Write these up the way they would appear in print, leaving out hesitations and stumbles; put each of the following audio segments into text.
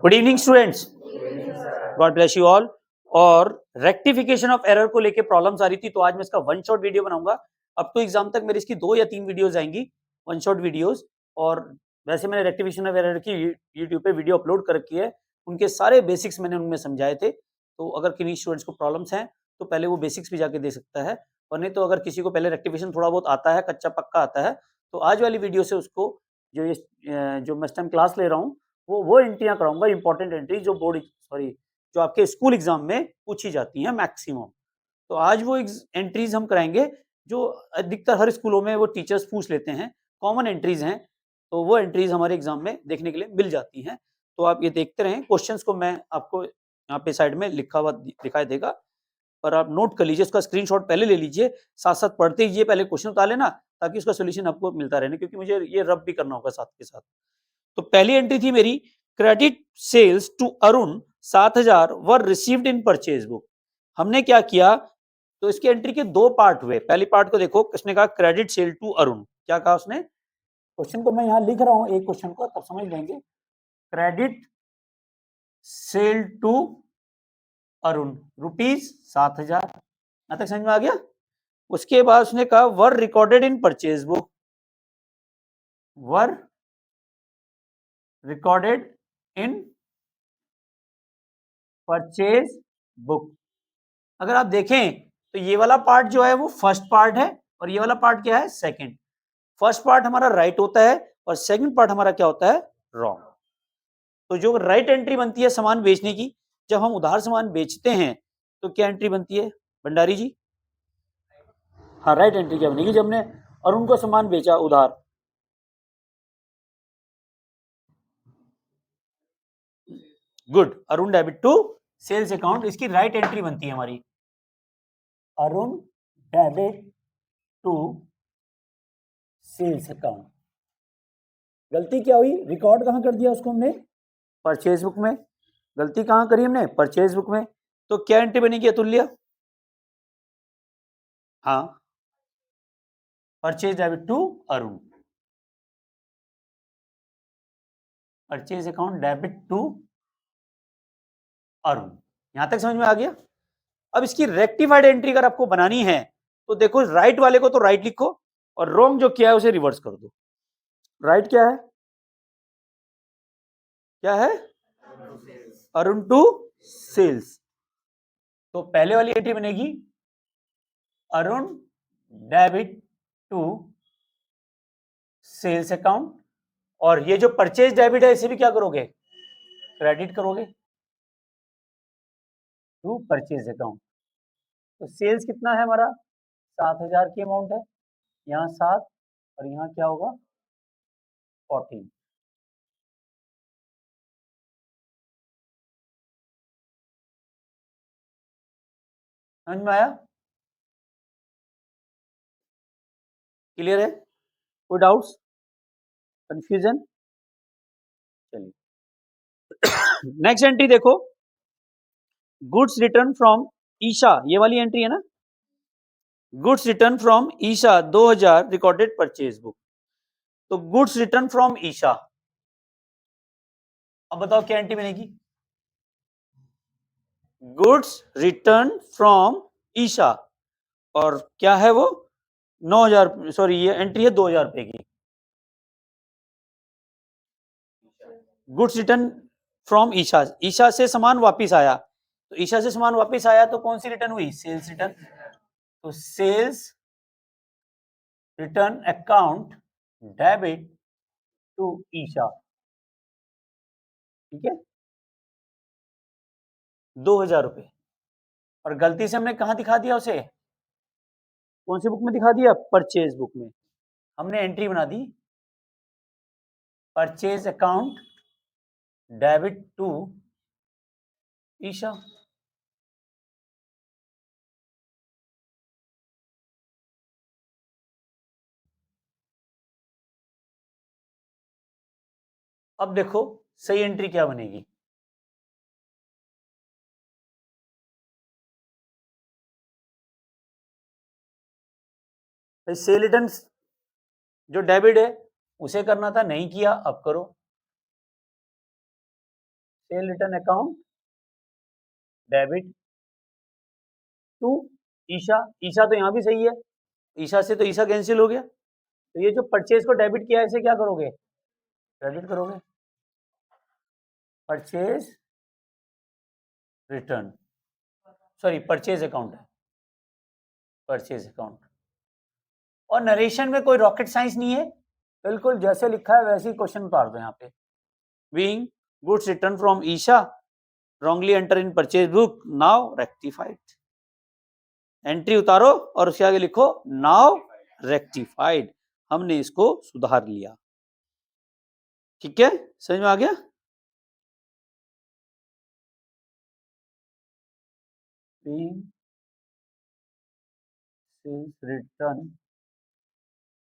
Good evening students, God bless you all. और rectification of error को लेके problems आ रही थी, तो आज मैं इसका वन शॉट वीडियो बनाऊंगा। अप टू एग्जाम तक मेरी इसकी 2 या 3 वीडियोस आएंगी, वन शॉट वीडियोस। और वैसे मैंने रेक्टिफिकेशन ऑफ एरर की यूट्यूब पे वीडियो अपलोड कर रखी है, उनके सारे बेसिक्स मैंने उनमें समझाए थे। तो अगर किन्हीं स्टूडेंट्स को प्रॉब्लम्स हैं तो पहले वो बेसिक्स भी जाके दे सकता है, और नहीं तो अगर किसी को पहले रेक्टिफिकेशन थोड़ा बहुत आता है, कच्चा पक्का आता है, तो आज वाली वीडियो से उसको जो मैं इस टाइम क्लास ले रहा हूँ वो एंट्रियां कराऊंगा, इंपॉर्टेंट एंट्री जो जो आपके स्कूल एग्जाम में पूछी जाती हैं मैक्सिमम। तो आज वो एंट्रीज हम कराएंगे जो अधिकतर हर स्कूलों में वो टीचर्स पूछ लेते हैं, कॉमन एंट्रीज हैं। तो वो एंट्रीज हमारे एग्जाम में देखने के लिए मिल जाती हैं। तो आप ये देखते रहें, क्वेश्चंस को मैं आपको यहाँ पे साइड में लिखा हुआ दिखाई देगा, पर आप नोट कर लीजिए, उसका स्क्रीनशॉट पहले ले लीजिए, साथ साथ पढ़ते लीजिए, पहले क्वेश्चन उतार लेना ताकि उसका सोल्यूशन आपको मिलता रहे, क्योंकि मुझे ये रब भी करना होगा साथ के साथ। तो पहली एंट्री थी मेरी, credit sales to Arun 7,000 were received in purchase book. हमने क्या किया, तो इसके एंट्री के 2 पार्ट हुए। पहली पार्ट को देखो, उसने कहा क्रेडिट सेल टू अरुण, क्या कहा उसने। क्वेश्चन को मैं यहां लिख रहा हूं, एक क्वेश्चन को तब समझ लेंगे। क्रेडिट सेल टू अरुण ₹7,000, यहां तक समझ में आ गया। उसके बाद उसने कहा वर recorded in purchase book, were recorded in purchase book. अगर आप देखें तो ये वाला पार्ट जो है वो फर्स्ट पार्ट है, और ये वाला पार्ट क्या है, सेकंड। फर्स्ट पार्ट हमारा राइट होता है और सेकंड पार्ट हमारा क्या होता है, रॉन्ग। तो जो राइट एंट्री बनती है सामान बेचने की, जब हम उधार सामान बेचते हैं तो क्या एंट्री बनती है भंडारी जी। हाँ, राइट एंट्री क्या बनेगी, जब हमने अरुण को सामान बेचा उधार। Good, Arun debit to sales account, इसकी राइट एंट्री बनती है हमारी, Arun debit to sales account. गलती क्या हुई, रिकॉर्ड कहां कर दिया उसको हमने, परचेज बुक में। गलती कहां करी हमने, परचेज बुक में। तो क्या एंट्री बनेगी अतुल्य, हाँ, purchase debit to Arun, purchase account debit to Arun. यहां तक समझ में आ गया। अब इसकी रेक्टिफाइड एंट्री अगर आपको बनानी है तो देखो, राइट वाले को तो राइट लिखो और रॉन्ग जो किया है उसे रिवर्स कर दो। राइट क्या है, क्या है, अरुण टू सेल्स। तो पहले वाली एंट्री बनेगी Arun debit to sales account, और ये जो परचेज डेबिट है इसे भी क्या करोगे, क्रेडिट करोगे टू परचेज अकाउंट। तो सेल्स कितना है हमारा, 7,000 की अमाउंट है, यहाँ 7 और यहाँ क्या होगा 14। समझ में आया, क्लियर है, कोई डाउट्स, कंफ्यूजन। चलिए नेक्स्ट एंट्री देखो, गुड्स रिटर्न फ्रॉम ईशा, ये वाली एंट्री है ना, goods return from Isha 2,000 recorded purchase book. तो गुड्स रिटर्न फ्रॉम ईशा, अब बताओ क्या एंट्री बनेगी, गुड्स रिटर्न फ्रॉम ईशा, और क्या है वो 9,000, सॉरी ये एंट्री है 2,000 रुपए की। Goods return from Isha, Isha से सामान वापिस आया, तो ईशा से सामान वापिस आया तो कौन सी रिटर्न हुई, सेल्स रिटर्न। तो sales return account debit to Isha, ठीक है, 2,000 रुपए। और गलती से हमने कहां दिखा दिया उसे, कौन सी बुक में दिखा दिया, परचेज बुक में। हमने एंट्री बना दी purchase account debit to Isha. अब देखो सही एंट्री क्या बनेगी, सेल रिटर्न जो डेबिट है उसे करना था, नहीं किया, अब करो। Sale return account debit to Isha. Isha तो यहाँ भी सही है, ईशा से तो ईशा कैंसिल हो गया, तो ये जो परचेज को डेबिट किया है इसे क्या करोगे, क्रेडिट करोगे। Purchase return, sorry purchase account है, परचेज अकाउंट। और नरेशन में कोई रॉकेट साइंस नहीं है, बिल्कुल जैसे लिखा है वैसे ही क्वेश्चन उतार दो यहाँ पे। Being goods return from Isha wrongly enter in purchase book, now rectified। Entry उतारो और उसके आगे लिखो now rectified, हमने इसको सुधार लिया। ठीक है, समझ में आ गया। being sales return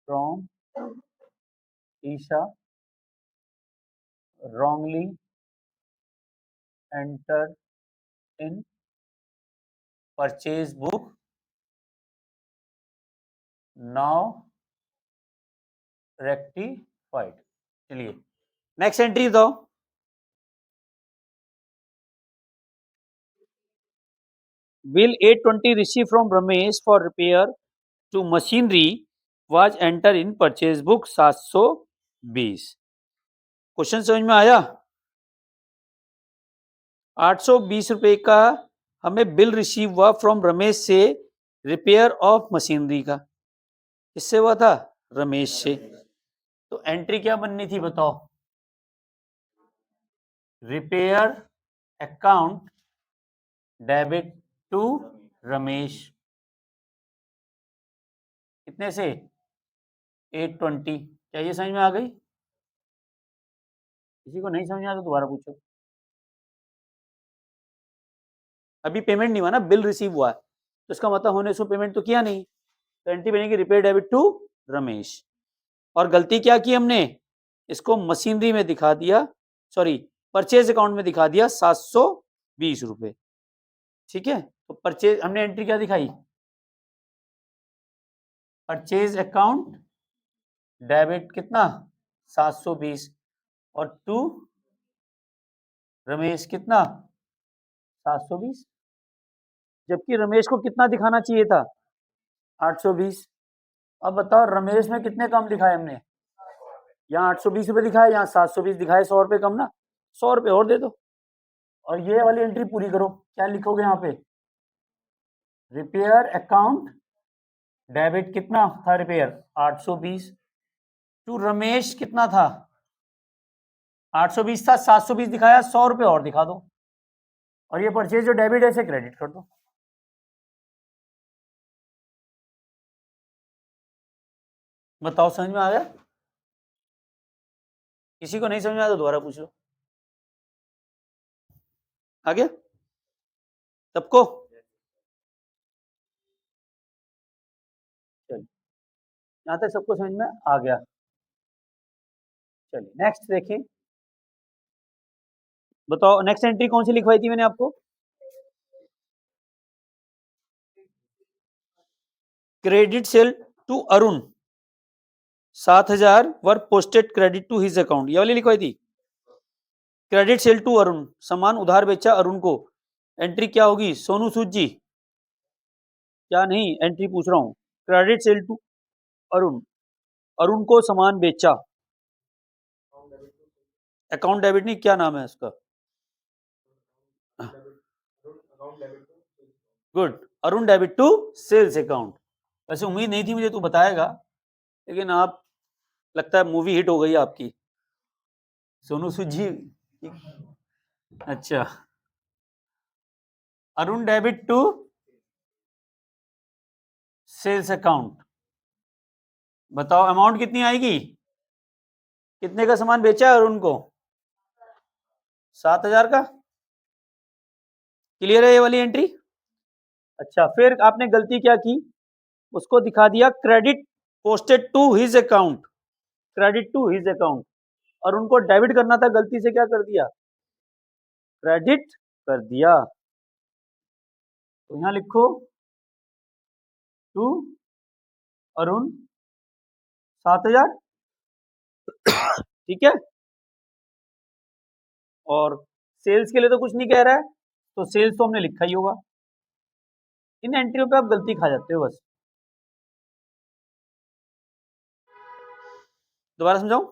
from Isha wrongly enter in purchase book, now rectified। चलिए नेक्स्ट एंट्री दो। Bill 820 received from Ramesh for repair to machinery was entered in purchase book 720। Question समझ में आया। 820 रुपए का हमें बिल रिसीव हुआ फ्रॉम रमेश से रिपेयर ऑफ मशीनरी का, किससे हुआ था, रमेश से। तो एंट्री क्या बननी थी बताओ, repair account debit to Ramesh, कितने से 820। क्या ये समझ में आ गई, किसी को नहीं समझ में आया तो दोबारा पूछो। अभी पेमेंट नहीं हुआ ना, बिल रिसीव हुआ है तो इसका मतलब होने से पेमेंट तो किया नहीं, तो एंट्री बनेगी रिपेयर डेबिट टू रमेश। और गलती क्या की हमने, इसको मशीनरी में दिखा दिया, सॉरी परचेज अकाउंट में दिखा दिया 720 रुपए। ठीक है, तो परचेज हमने एंट्री क्या दिखाई, परचेज अकाउंट डेबिट कितना 720 और टू रमेश कितना 720, जबकि रमेश को कितना दिखाना चाहिए था 820। अब बताओ रमेश में कितने कम दिखाए हमने, यहाँ 820 रुपए दिखाए, यहाँ 720 दिखाए, 100 रुपए कम ना, 100 रुपए और दे दो और ये वाली एंट्री पूरी करो। क्या लिखोगे यहाँ पे, रिपेयर अकाउंट डेबिट कितना था रिपेयर 820 टू रमेश कितना था 820 था, 720 दिखाया, 100 रुपए और दिखा दो और ये परचेज जो डेबिट है इसे क्रेडिट कर दो। बताओ समझ में आ गया, किसी को नहीं समझ में आया तो दोबारा पूछ लो। आ गया सबको, चलिए यहां तक सबको समझ में आ गया। चलिए नेक्स्ट देखिए, बताओ नेक्स्ट एंट्री कौन सी लिखवाई थी मैंने आपको, credit sale to Arun 7000 were posted credit to his account, ये वाली लिखवाई थी। क्रेडिट सेल टू अरुण, सामान उधार बेचा अरुण को, एंट्री क्या होगी सोनू सूद जी, क्या नहीं एंट्री पूछ रहा हूं, credit sale to Arun, Arun को सामान बेचा, अकाउंट डेबिट नहीं, क्या नाम है उसका, good, Arun debit to sales account. वैसे उम्मीद नहीं थी मुझे तू बताएगा, लेकिन आप लगता है मूवी हिट हो गई आपकी सोनू सूद जी। अच्छा, Arun debit to sales account, बताओ अमाउंट कितनी आएगी, कितने का सामान बेचा है अरुण को 7000 का, क्लियर है ये वाली एंट्री। अच्छा फिर आपने गलती क्या की, उसको दिखा दिया credit posted to his account, credit to his account, और उनको डेबिट करना था, गलती से क्या कर दिया क्रेडिट कर दिया। तो यहां लिखो टू अरुण 7000, ठीक है, और सेल्स के लिए तो कुछ नहीं कह रहा है, तो सेल्स तो हमने लिखा ही होगा। इन एंट्रियों पे आप गलती खा जाते हो बस। दोबारा समझाऊं?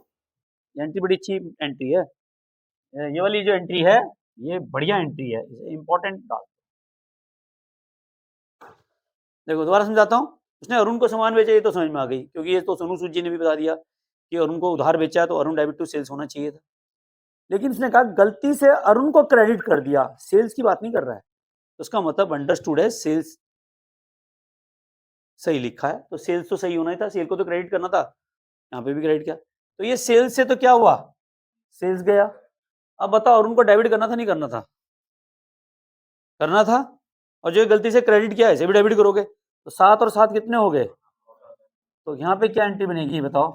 एंट्री बड़ी अच्छी एंट्री है, ये वाली जो एंट्री है ये बढ़िया एंट्री है, इंपॉर्टेंट डाल। देखो दोबारा समझाता हूँ। उसने अरुण को सामान बेचा, ये तो समझ में आ गई, क्योंकि ये तो सोनू सूद जी ने भी बता दिया कि अरुण को उधार बेचा है, तो अरुण डेबिट टू सेल्स होना चाहिए था। लेकिन उसने कहा गलती से अरुण को क्रेडिट कर दिया, सेल्स की बात नहीं कर रहा है, तो उसका मतलब अंडरस्टूड है सेल्स सही लिखा है, तो सेल्स तो सही होना ही था, सेल को तो क्रेडिट करना था, यहाँ पे भी क्रेडिट किया, तो ये सेल्स से तो क्या हुआ, सेल्स गया। अब बताओ अरुण को डेबिट करना था नहीं करना था? करना था, और जो गलती से क्रेडिट किया है इसे भी डेबिट करोगे, तो 7 और 7 कितने हो गए? तो यहाँ पे क्या एंट्री बनेगी बताओ?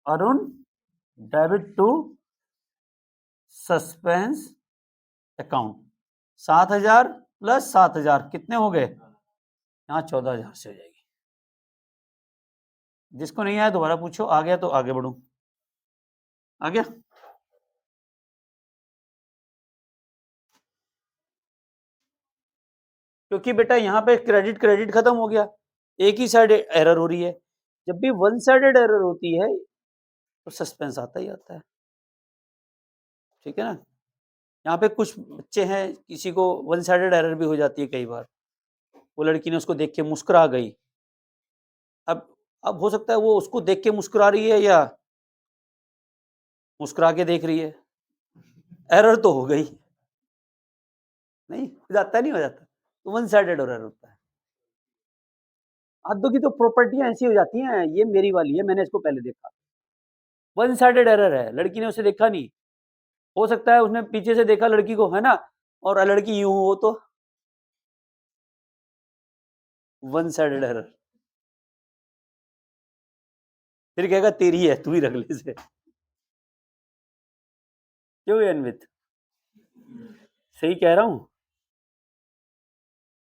Arun debit to suspense account, 7,000 plus 7,000 कितने हो गए? यहाँ 14,000 से हो जाएगी। जिसको नहीं आया दोबारा पूछो, आ गया तो आगे बढ़ो। आ गया? क्योंकि बेटा यहाँ पे क्रेडिट क्रेडिट खत्म हो गया, एक ही साइड एरर हो रही है। जब भी वन साइडेड एरर होती है तो सस्पेंस आता ही आता है, ठीक है ना। यहाँ पे कुछ बच्चे हैं, किसी को वन साइडेड एरर भी हो जाती है कई बार, वो लड़की ने उसको देख के मुस्कुरा गई, अब हो सकता है वो उसको देख के मुस्कुरा रही है या मुस्कुरा के देख रही है, एरर तो हो गई, नहीं हो जाता नहीं हो जाता, तो वन साइडेड एरर होता है। आदों की तो प्रॉपर्टियां ऐसी हो जाती हैं, ये मेरी वाली है, मैंने इसको पहले देखा, वन साइडेड एरर है, लड़की ने उसे देखा नहीं, हो सकता है उसने पीछे से देखा लड़की को, है ना, और लड़की यूं हो तो वन साइडेड एरर, फिर कहेगा तेरी है, तू ही रख ले इसे। क्यों अन्वित, सही कह रहा हूं?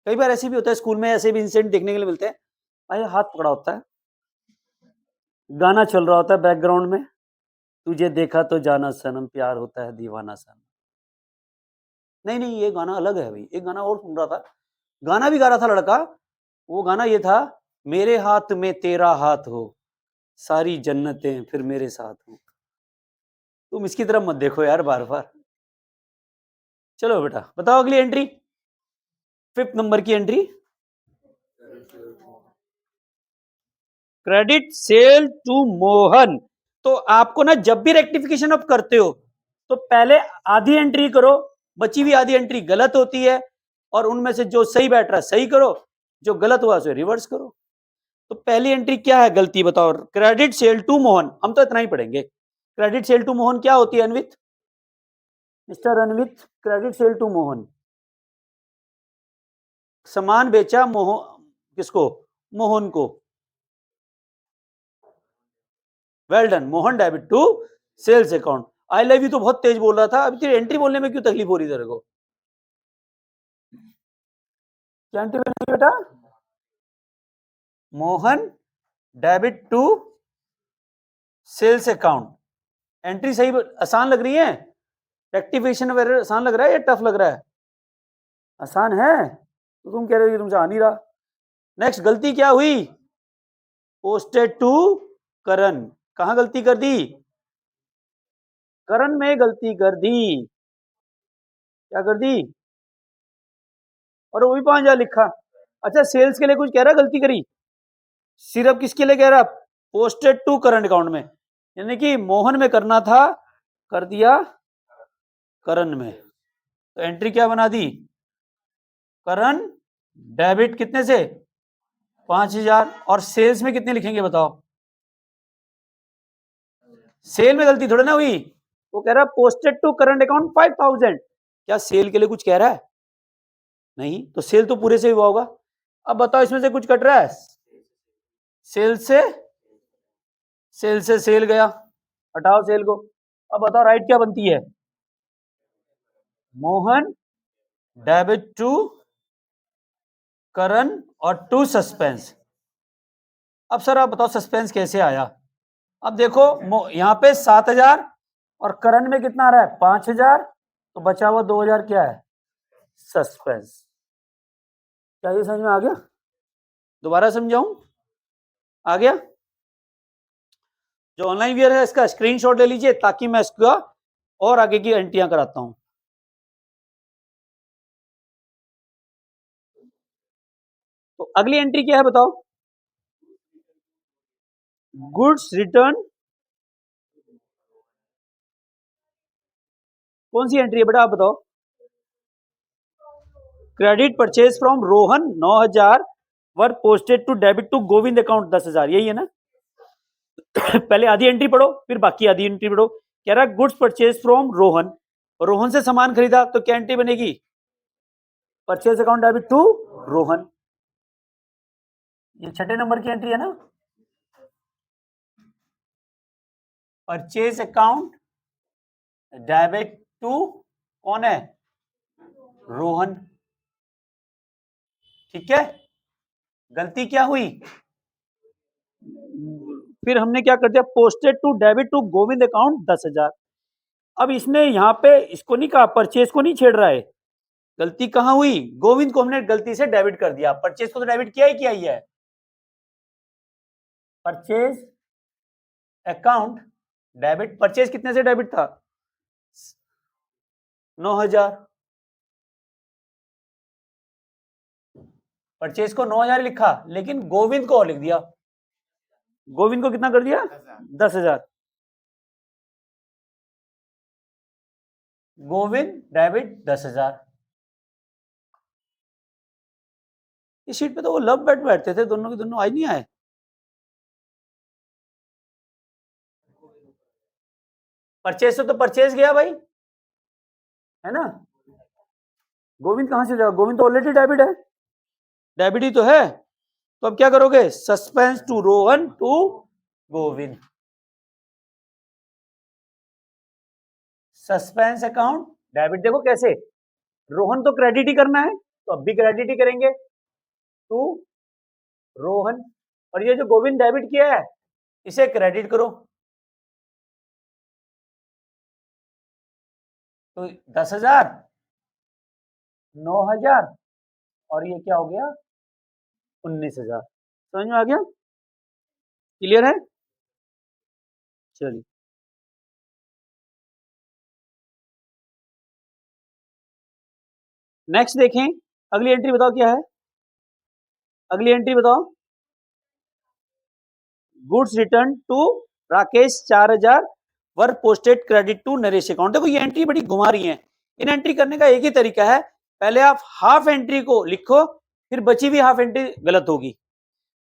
कई बार ऐसे भी होता है, स्कूल में ऐसे भी इंसिडेंट देखने के लिए मिलते हैं, भाई हाथ पकड़ा होता है, गाना चल रहा होता है बैकग्राउंड में, तुझे देखा तो जाना सनम प्यार होता है दीवाना सनम, नहीं नहीं ये गाना अलग है भाई, एक गाना और सुन रहा था, गाना भी गा रहा था लड़का, वो गाना ये था, मेरे हाथ में तेरा हाथ हो, सारी जन्नतें फिर मेरे साथ हो। तुम इसकी तरफ मत देखो यार बार बार। चलो बेटा बताओ अगली एंट्री, 5th नंबर की entry, credit sale to Mohan. तो आपको ना जब भी रेक्टिफिकेशन आप करते हो तो पहले आधी एंट्री करो, बची हुई आधी एंट्री गलत होती है, और उनमें से जो सही बैठ रहा है सही करो, जो गलत हुआ उसे रिवर्स करो। तो पहली एंट्री क्या है गलती बताओ? क्रेडिट सेल टू मोहन, हम तो इतना ही पढ़ेंगे। क्रेडिट सेल टू मोहन क्या होती है Anvit, mister Anvit? Credit sale to Mohan, सामान बेचा मोहन, किसको? मोहन को। Well done, Mohan debit to sales account. I love you तो बहुत तेज बोल रहा था, अभी तेरी एंट्री बोलने में क्यों तकलीफ हो रही तेरे को? क्या एंट्री बनेगी बेटा? Mohan debit to sales account. Entry सही, आसान लग रही है? रेक्टिफिकेशन ऑफ एरर आसान लग रहा है या टफ लग रहा है? आसान है, तो तुम कह रहे हो कि तुमसे आ नहीं रहा। नेक्स्ट गलती क्या हुई? पोस्टेड टू करण, कहां गलती कर दी? करण में गलती कर दी, क्या कर दी? और वो भी 5,000 लिखा। अच्छा सेल्स के लिए कुछ कह रहा, गलती करी, सिर्फ किसके लिए कह रहा? पोस्टेड टू करंट अकाउंट में, यानी कि मोहन में करना था, कर दिया करण में, तो एंट्री क्या बना दी? करण डेबिट कितने से? 5,000। और सेल्स में कितने लिखेंगे बताओ? सेल में गलती थोड़ा ना हुई, वो कह रहा पोस्टेड टू करंट अकाउंट 5,000, क्या सेल के लिए कुछ कह रहा है? नहीं, तो सेल तो पूरे से हुआ होगा। अब बताओ इसमें से कुछ कट रहा है? सेल से सेल गया, हटाओ सेल को। अब बताओ राइट क्या बनती है? मोहन डेबिट टू करण और टू सस्पेंस। अब सर आप बताओ सस्पेंस कैसे आया? अब देखो यहां पे 7,000 और करण में कितना आ रहा है 5000, तो बचा हुआ 2000 क्या है सस्पेंस। क्या ये समझ में आ गया? दोबारा समझाऊं? आ गया? जो ऑनलाइन व्यूअर है इसका स्क्रीनशॉट ले लीजिए ताकि मैं इसका और आगे की एंट्रियां कराता हूं। तो अगली एंट्री क्या है बताओ? Goods return. कौन सी एंट्री है बेटा आप बताओ? Credit purchase from Rohan 9000 were posted to debit to Govind account 10,000, यही है ना? पहले आधी एंट्री पढ़ो फिर बाकी आधी एंट्री पढ़ो। कह रहा है goods purchase from Rohan, Rohan से सामान खरीदा तो क्या एंट्री बनेगी? Purchase account debit to Rohan. ये छठे नंबर की एंट्री है ना? परचेज अकाउंट डेबिट टू कौन है? रोहन। ठीक है, गलती क्या हुई? फिर हमने क्या कर दिया posted to debit to Govind account 10,000। अब इसने यहाँ पे इसको नहीं कहा, परचेज को नहीं छेड़ रहा है। गलती कहां हुई? गोविंद को हमने गलती से डेबिट कर दिया, परचेज को तो डेबिट किया ही है। परचेज अकाउंट डेबिट, परचेज कितने से डेबिट था? 9000। परचेज को 9000 लिखा लेकिन गोविंद को और लिख दिया। गोविंद को कितना कर दिया? 10,000। गोविंद डेबिट 10,000। इस शीट पे तो वो लव बैठ बैठते थे दोनों के दोनों, आज नहीं आए। परचेज से तो परचेज गया भाई, है ना? गोविंद कहां से जाएगा? गोविंद तो ऑलरेडी डेबिट है, डेबिट ही तो है। तो अब क्या करोगे? Suspense to Rohan to Govind. Suspense account debit, देखो कैसे, रोहन तो क्रेडिट ही करना है तो अब भी क्रेडिट ही करेंगे टू रोहन, और ये जो गोविंद डेबिट किया है इसे क्रेडिट करो। तो 10,000, 9,000 और ये क्या हो गया 19,000। समझ में आ गया? क्लियर है? चलिए नेक्स्ट देखें। अगली एंट्री बताओ क्या है? अगली एंट्री बताओ। Goods return to Rakesh 4,000 were posted credit to Naresh account. देखो ये एंट्री बड़ी घुमा रही है। इन एंट्री करने का एक ही तरीका है, पहले आप हाफ एंट्री को लिखो फिर बची हुई हाफ एंट्री गलत होगी।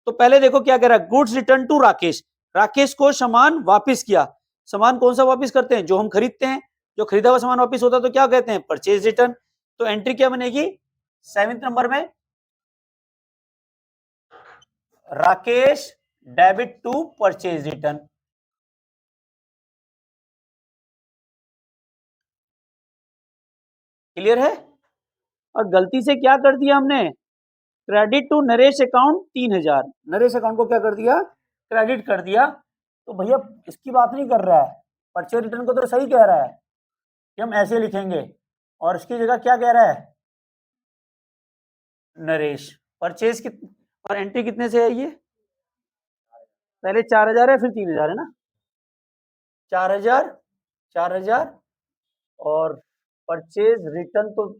तो पहले देखो क्या कह रहा है, goods return to Rakesh, Rakesh को सामान वापस किया। सामान कौन सा वापस करते हैं? जो हम खरीदते हैं, जो खरीदा हुआ सामान वापस होता है तो क्या कहते हैं? Purchase return. तो एंट्री क्या बनेगी 7वें नंबर में? Rakesh debit to purchase return. Clear है? और गलती से क्या कर दिया हमने? Credit to Naresh account 3,000, Naresh account को क्या कर दिया? क्रेडिट कर दिया। तो भैया इसकी बात नहीं कर रहा है, परचेज रिटर्न को तो सही कह रहा है कि हम ऐसे लिखेंगे, और इसकी जगह क्या कह रहा है नरेश? परचेज कितने और एंट्री कितने से है ये? पहले 4,000 है फिर 3,000 है ना? 4,000, 4,000 और परचेज रिटर्न तो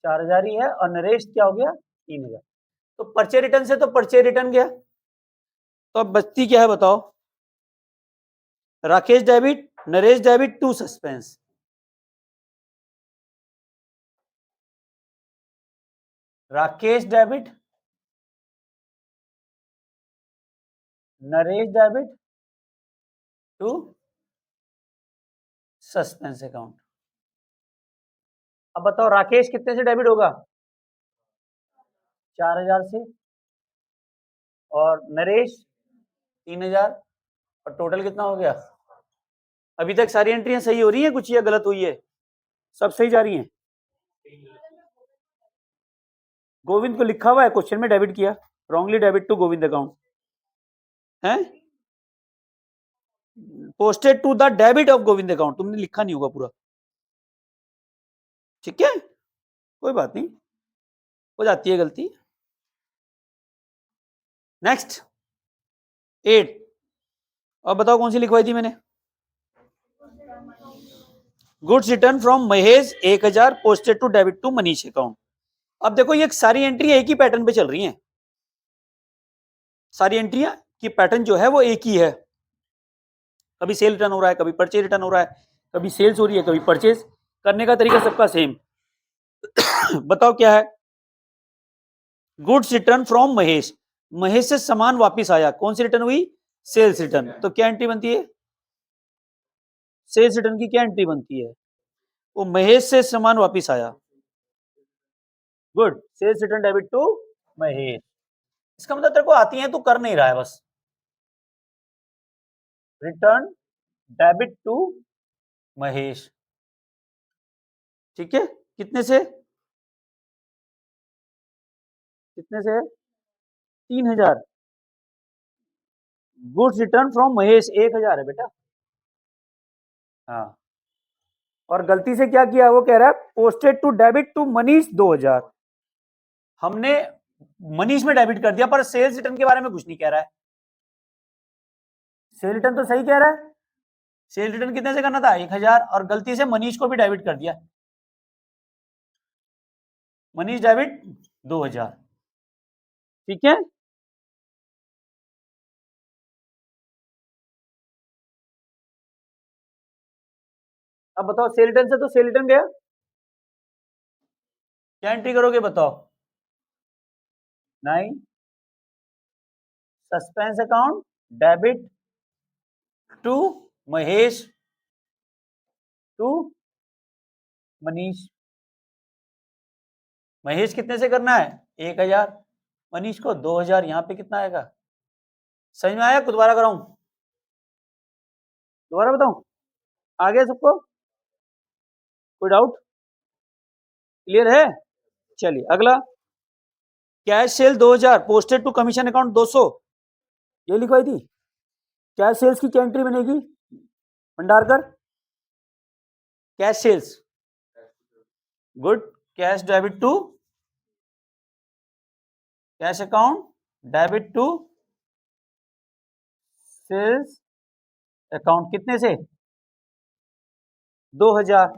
4,000 ही है, और नरेश क्या हो गया 3,000। तो परचेज रिटर्न से तो परचेज रिटर्न गया, तो अब बचती क्या है बताओ? Rakesh debit, Naresh debit to suspense. Rakesh debit, Naresh debit to suspense account. अब बताओ राकेश कितने से डेबिट होगा? 4,000 से, और नरेश 3,000, और टोटल कितना हो गया? अभी तक सारी एंट्रियां सही हो रही हैं, कुछ ये गलत हुई है? सब सही जा रही हैं। गोविंद को लिखा हुआ है क्वेश्चन में डेबिट किया, wrongly debit to Govind account है। Posted to the debit of Govind account, तुमने लिखा नहीं होगा पूरा, ठीक है, कोई बात नहीं, हो जाती है गलती। नेक्स्ट 8, अब बताओ कौन सी लिखवाई थी मैंने? Goods return from Mahesh 1000 posted to debit to Manish account. अब देखो ये सारी एंट्री एक ही पैटर्न पे चल रही हैं, सारी एंट्रियां की पैटर्न जो है वो एक ही है, कभी सेल रिटर्न हो रहा है, कभी परचेज रिटर्न हो रहा है, कभी सेल्स हो रही है, कभी परचेज, करने का तरीका सबका सेम। बताओ क्या है? Goods return from Mahesh, Mahesh से सामान वापिस आया, कौन सी रिटर्न हुई? Sales return. तो क्या एंट्री बनती है? सेल्स रिटर्न की क्या एंट्री बनती है? वो महेश से सामान वापिस आया, good, sales return debit to Mahesh. इसका मतलब तेरे को आती है, तू कर नहीं रहा है बस। रिटर्न डेबिट टू महेश, ठीक है, कितने से? कितने से? 3000। गुड्स रिटर्न फ्रॉम महेश 1000 है बेटा। हाँ, और गलती से क्या किया, वो कह रहा है posted to debit to Manish 2000, हमने मनीष में डेबिट कर दिया, पर सेल्स रिटर्न के बारे में कुछ नहीं कह रहा है। सेल रिटर्न तो सही कह रहा है, सेल रिटर्न कितने से करना था? 1000, और गलती से मनीष को भी डेबिट कर दिया, मनीष डेबिट 2000, ठीक है। अब बताओ सेल रिटर्न से तो सेल रिटर्न गया, क्या एंट्री करोगे बताओ? 9 suspense account debit to Mahesh to Manish. Mahesh कितने से करना है? 1000, मनीष को 2000, यहां पे कितना आएगा? समझ में आया? दोबारा कराऊं? दोबारा बताऊं? आ गया सबको? कोई डाउट? क्लियर है? चलिए अगला, cash sale 2000 posted to commission account 200, ये लिखवाई थी। कैश सेल्स की क्या एंट्री बनेगी Bhandarkar? Cash sales, good, cash debit to cash account debit to sales account, कितने से? 2000,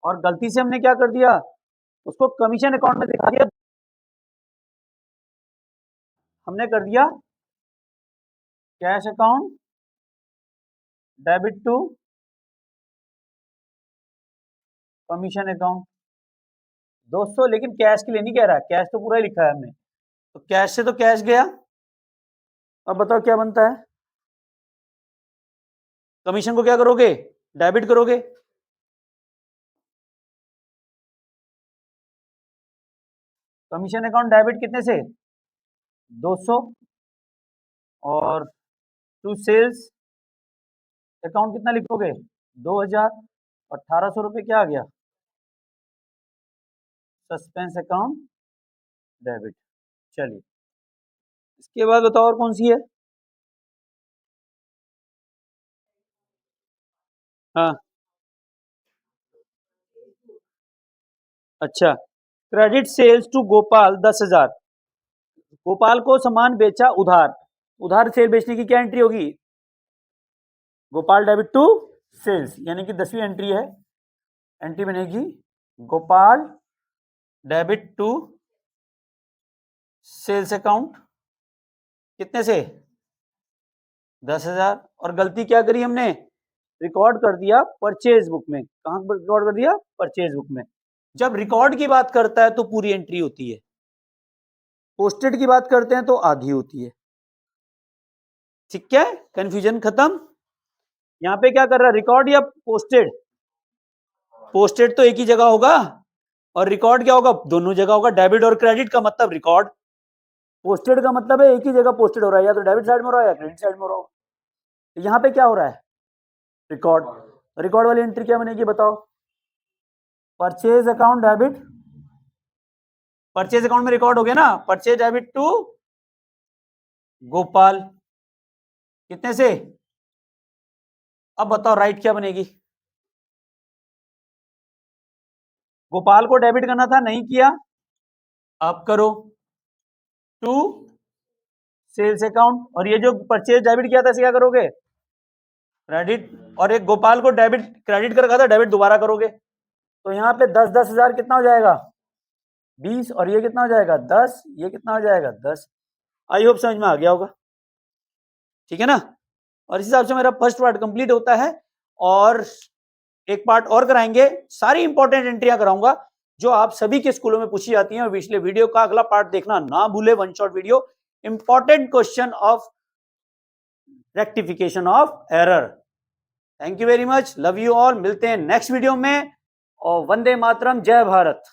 और गलती से हमने क्या कर दिया, उसको कमीशन अकाउंट में दिखा दिया, हमने कर दिया cash account debit to commission account 200, लेकिन कैश के लिए नहीं कह रहा है, कैश तो पूरा ही लिखा है हमने, तो कैश से तो कैश गया। अब बताओ क्या बनता है? कमीशन को क्या करोगे? डेबिट करोगे, कमीशन अकाउंट डेबिट कितने से? 200, और टू सेल्स अकाउंट कितना लिखोगे? 2000, 1800 रुपये क्या आ गया? Suspense account debit. चलिए इसके बाद बताओ और कौन सी है? हाँ, अच्छा, credit sales to Gopal 10,000, Gopal को सामान बेचा उधार, उधार सेल बेचने की क्या एंट्री होगी? गोपाल डेबिट टू सेल्स, यानी कि 10वीं एंट्री है, एंट्री बनेगी Gopal debit to sales account, कितने से? 10,000, और गलती क्या करी हमने? रिकॉर्ड कर दिया परचेज बुक में, कहां पर रिकॉर्ड कर दिया? परचेज बुक में। जब रिकॉर्ड की बात करता है तो पूरी एंट्री होती है, पोस्टेड की बात करते हैं तो आधी होती है, ठीक है, कंफ्यूजन खत्म। यहां पे क्या कर रहा है, रिकॉर्ड या पोस्टेड? पोस्टेड तो एक ही जगह होगा, और रिकॉर्ड क्या होगा? दोनों जगह होगा। डेबिट और क्रेडिट का मतलब रिकॉर्ड, पोस्टेड का मतलब है एक ही जगह पोस्टेड हो रहा है, या तो डेबिट साइड में हो रहा है या क्रेडिट साइड में हो रहा है। यहां पे क्या हो रहा है? रिकॉर्ड, रिकॉर्ड वाली एंट्री क्या बनेगी बताओ? Purchase account debit, purchase account में रिकॉर्ड हो गया ना, परचेज डेबिट टू गोपाल, कितने से? अब बताओ राइट क्या बनेगी? गोपाल को डेबिट करना था, नहीं किया, आप करो टू सेल्स अकाउंट, और ये जो परचेज डेबिट किया था इसे क्या करोगे? क्रेडिट। और एक गोपाल को डेबिट क्रेडिट कर रखा था, डेबिट दोबारा करोगे। तो यहाँ पे 10,000 कितना हो जाएगा? 20, और ये कितना हो जाएगा? 10, ये कितना हो जाएगा? 10। आई होप समझ में आ गया होगा, ठीक है ना? और इस हिसाब से मेरा फर्स्ट पार्ट कंप्लीट होता है, और एक पार्ट और कराएंगे, सारी इंपॉर्टेंट एंट्रियां कराऊंगा जो आप सभी के स्कूलों में पूछी जाती हैं। और पिछले वीडियो का अगला पार्ट देखना ना भूले, one shot video, important question of rectification of error. Thank you very much, love you all, मिलते हैं नेक्स्ट वीडियो में, और वंदे मातरम, जय भारत।